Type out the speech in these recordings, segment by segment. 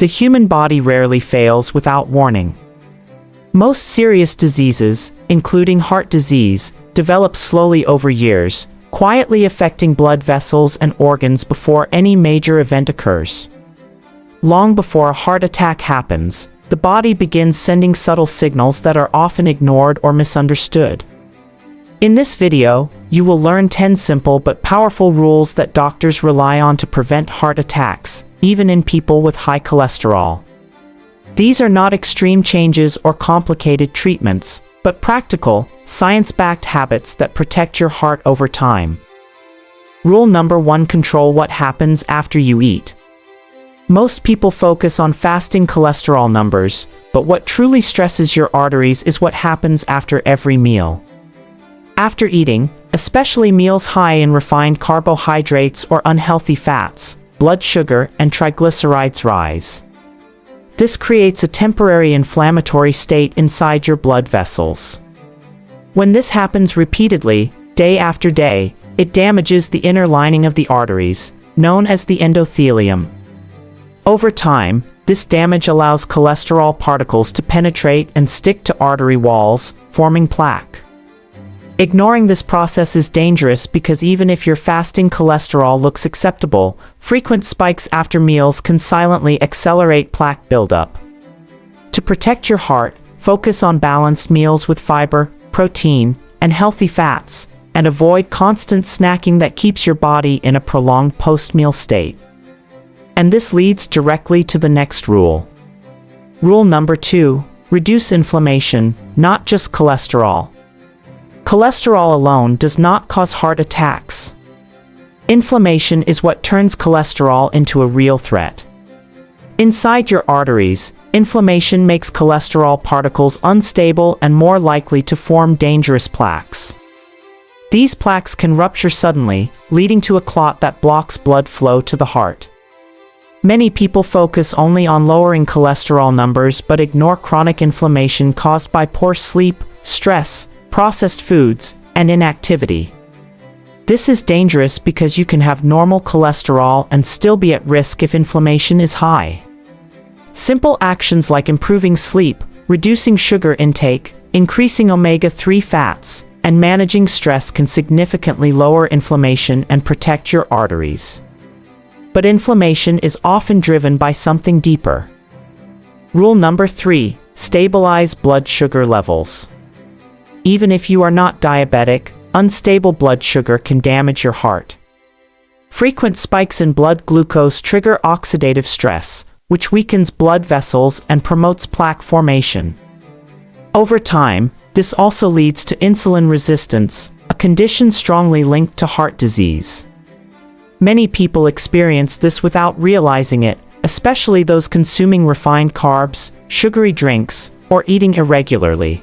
The human body rarely fails without warning. Most serious diseases, including heart disease, develop slowly over years, quietly affecting blood vessels and organs before any major event occurs. Long before a heart attack happens, the body begins sending subtle signals that are often ignored or misunderstood. In this video, you will learn 10 simple but powerful rules that doctors rely on to prevent heart attacks, even in people with high cholesterol. These are not extreme changes or complicated treatments, but practical, science-backed habits that protect your heart over time. Rule number 1: control what happens after you eat. Most people focus on fasting cholesterol numbers, but what truly stresses your arteries is what happens after every meal. After eating, especially meals high in refined carbohydrates or unhealthy fats, blood sugar and triglycerides rise. This creates a temporary inflammatory state inside your blood vessels. When this happens repeatedly, day after day, it damages the inner lining of the arteries, known as the endothelium. Over time, this damage allows cholesterol particles to penetrate and stick to artery walls, forming plaque. Ignoring this process is dangerous because even if your fasting cholesterol looks acceptable, frequent spikes after meals can silently accelerate plaque buildup. To protect your heart, focus on balanced meals with fiber, protein, and healthy fats, and avoid constant snacking that keeps your body in a prolonged post-meal state. And this leads directly to the next rule. Rule number 2: reduce inflammation, not just cholesterol. Cholesterol alone does not cause heart attacks. Inflammation is what turns cholesterol into a real threat. Inside your arteries, inflammation makes cholesterol particles unstable and more likely to form dangerous plaques. These plaques can rupture suddenly, leading to a clot that blocks blood flow to the heart. Many people focus only on lowering cholesterol numbers but ignore chronic inflammation caused by poor sleep, stress, processed foods, and inactivity. This is dangerous because you can have normal cholesterol and still be at risk if inflammation is high. Simple actions like improving sleep, reducing sugar intake, increasing omega-3 fats, and managing stress can significantly lower inflammation and protect your arteries. But inflammation is often driven by something deeper. Rule number 3: stabilize blood sugar levels. Even if you are not diabetic, unstable blood sugar can damage your heart. Frequent spikes in blood glucose trigger oxidative stress, which weakens blood vessels and promotes plaque formation. Over time, this also leads to insulin resistance, a condition strongly linked to heart disease. Many people experience this without realizing it, especially those consuming refined carbs, sugary drinks, or eating irregularly.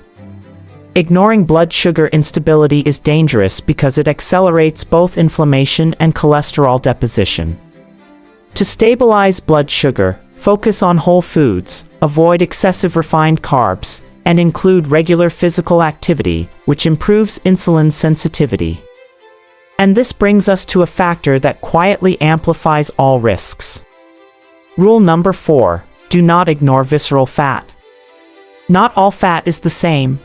Ignoring blood sugar instability is dangerous because it accelerates both inflammation and cholesterol deposition. To stabilize blood sugar, focus on whole foods, avoid excessive refined carbs, and include regular physical activity, which improves insulin sensitivity. And this brings us to a factor that quietly amplifies all risks. Rule number 4: do not ignore visceral fat. Not all fat is the same.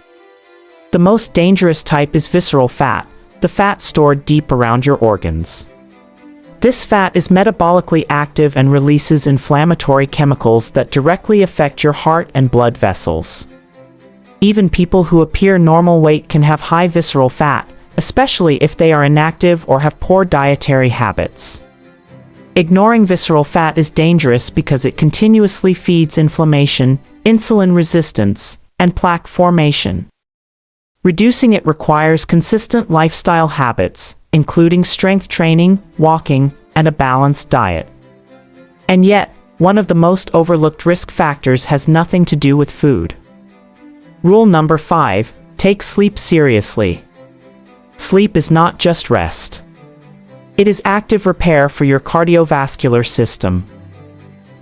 The most dangerous type is visceral fat, the fat stored deep around your organs. This fat is metabolically active and releases inflammatory chemicals that directly affect your heart and blood vessels. Even people who appear normal weight can have high visceral fat, especially if they are inactive or have poor dietary habits. Ignoring visceral fat is dangerous because it continuously feeds inflammation, insulin resistance, and plaque formation. Reducing it requires consistent lifestyle habits, including strength training, walking, and a balanced diet. And yet, one of the most overlooked risk factors has nothing to do with food. Rule number 5: take sleep seriously. Sleep is not just rest. It is active repair for your cardiovascular system.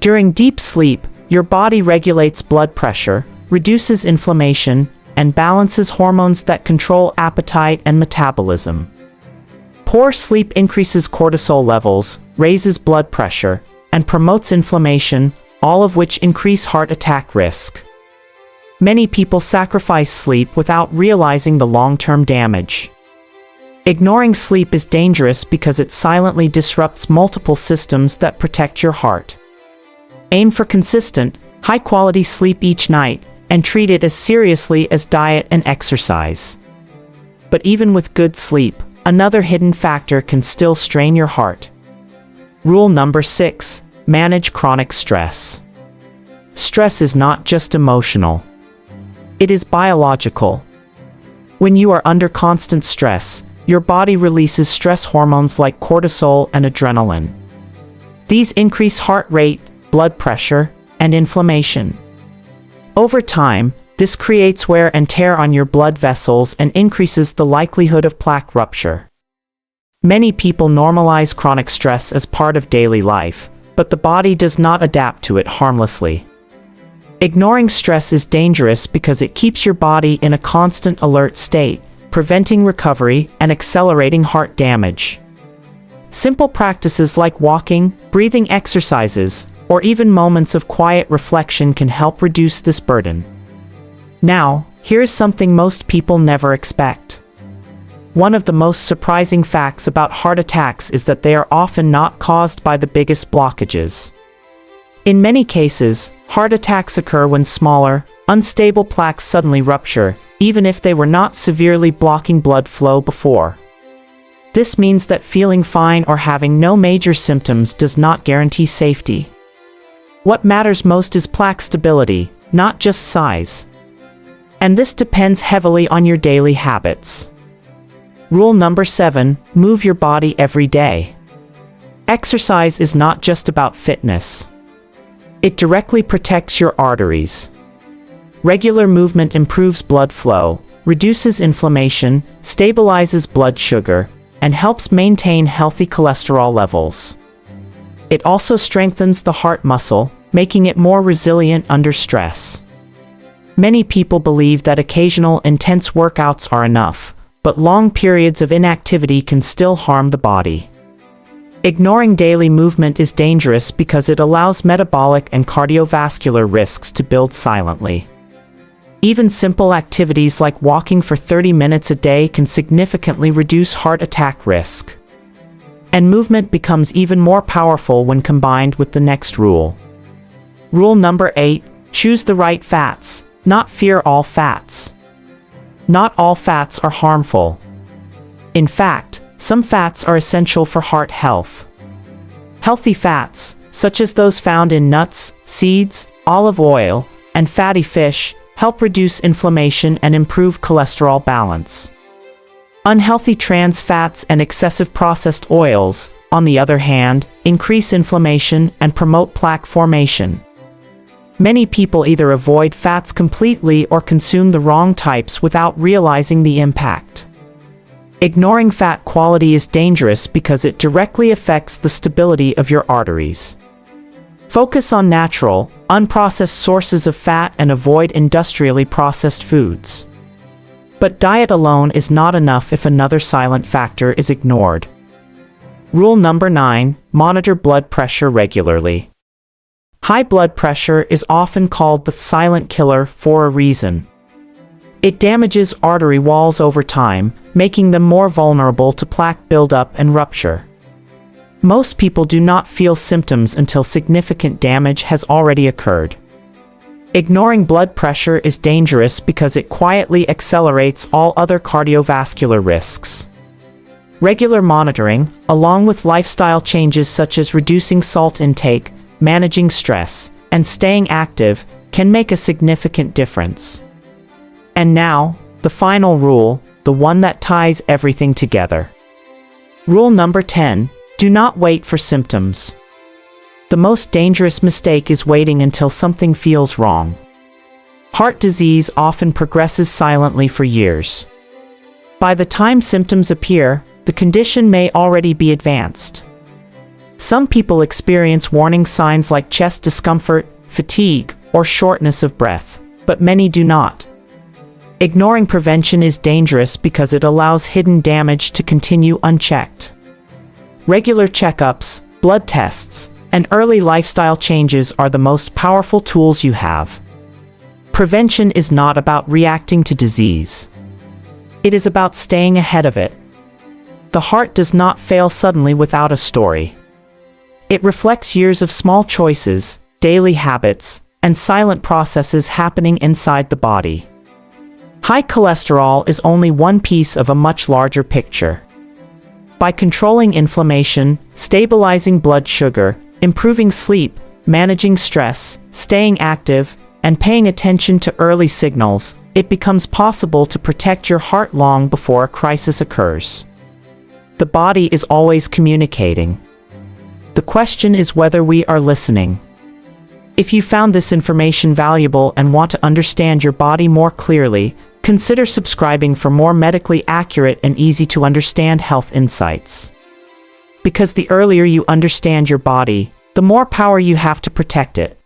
During deep sleep, your body regulates blood pressure, reduces inflammation, and balances hormones that control appetite and metabolism. Poor sleep increases cortisol levels, raises blood pressure, and promotes inflammation, all of which increase heart attack risk. Many people sacrifice sleep without realizing the long-term damage. Ignoring sleep is dangerous because it silently disrupts multiple systems that protect your heart. Aim for consistent, high-quality sleep each night, and treat it as seriously as diet and exercise. But even with good sleep, another hidden factor can still strain your heart. Rule number 6: manage chronic stress. Stress is not just emotional. It is biological. When you are under constant stress, your body releases stress hormones like cortisol and adrenaline. These increase heart rate, blood pressure, and inflammation. Over time, this creates wear and tear on your blood vessels and increases the likelihood of plaque rupture. Many people normalize chronic stress as part of daily life, but the body does not adapt to it harmlessly. Ignoring stress is dangerous because it keeps your body in a constant alert state, preventing recovery and accelerating heart damage. Simple practices like walking, breathing exercises, or even moments of quiet reflection can help reduce this burden. Now, here's something most people never expect. One of the most surprising facts about heart attacks is that they are often not caused by the biggest blockages. In many cases, heart attacks occur when smaller, unstable plaques suddenly rupture, even if they were not severely blocking blood flow before. This means that feeling fine or having no major symptoms does not guarantee safety. What matters most is plaque stability, not just size. And this depends heavily on your daily habits. Rule number 7: move your body every day. Exercise is not just about fitness. It directly protects your arteries. Regular movement improves blood flow, reduces inflammation, stabilizes blood sugar, and helps maintain healthy cholesterol levels. It also strengthens the heart muscle, making it more resilient under stress. Many people believe that occasional intense workouts are enough, but long periods of inactivity can still harm the body. Ignoring daily movement is dangerous because it allows metabolic and cardiovascular risks to build silently. Even simple activities like walking for 30 minutes a day can significantly reduce heart attack risk. And movement becomes even more powerful when combined with the next rule. Rule number 8: choose the right fats, not fear all fats. Not all fats are harmful. In fact, some fats are essential for heart health. Healthy fats, such as those found in nuts, seeds, olive oil, and fatty fish, help reduce inflammation and improve cholesterol balance. Unhealthy trans fats and excessive processed oils, on the other hand, increase inflammation and promote plaque formation. Many people either avoid fats completely or consume the wrong types without realizing the impact. Ignoring fat quality is dangerous because it directly affects the stability of your arteries. Focus on natural, unprocessed sources of fat and avoid industrially processed foods. But diet alone is not enough if another silent factor is ignored. Rule number 9: monitor blood pressure regularly. High blood pressure is often called the silent killer for a reason. It damages artery walls over time, making them more vulnerable to plaque buildup and rupture. Most people do not feel symptoms until significant damage has already occurred. Ignoring blood pressure is dangerous because it quietly accelerates all other cardiovascular risks. Regular monitoring, along with lifestyle changes such as reducing salt intake, managing stress, and staying active, can make a significant difference. And now, the final rule, the one that ties everything together. Rule number 10: do not wait for symptoms. The most dangerous mistake is waiting until something feels wrong. Heart disease often progresses silently for years. By the time symptoms appear, the condition may already be advanced. Some people experience warning signs like chest discomfort, fatigue, or shortness of breath, but many do not. Ignoring prevention is dangerous because it allows hidden damage to continue unchecked. Regular checkups, blood tests, and early lifestyle changes are the most powerful tools you have. Prevention is not about reacting to disease. It is about staying ahead of it. The heart does not fail suddenly without a story. It reflects years of small choices, daily habits, and silent processes happening inside the body. High cholesterol is only one piece of a much larger picture. By controlling inflammation, stabilizing blood sugar, improving sleep, managing stress, staying active, and paying attention to early signals, it becomes possible to protect your heart long before a crisis occurs. The body is always communicating. The question is whether we are listening. If you found this information valuable and want to understand your body more clearly, consider subscribing for more medically accurate and easy-to-understand health insights. Because the earlier you understand your body, the more power you have to protect it.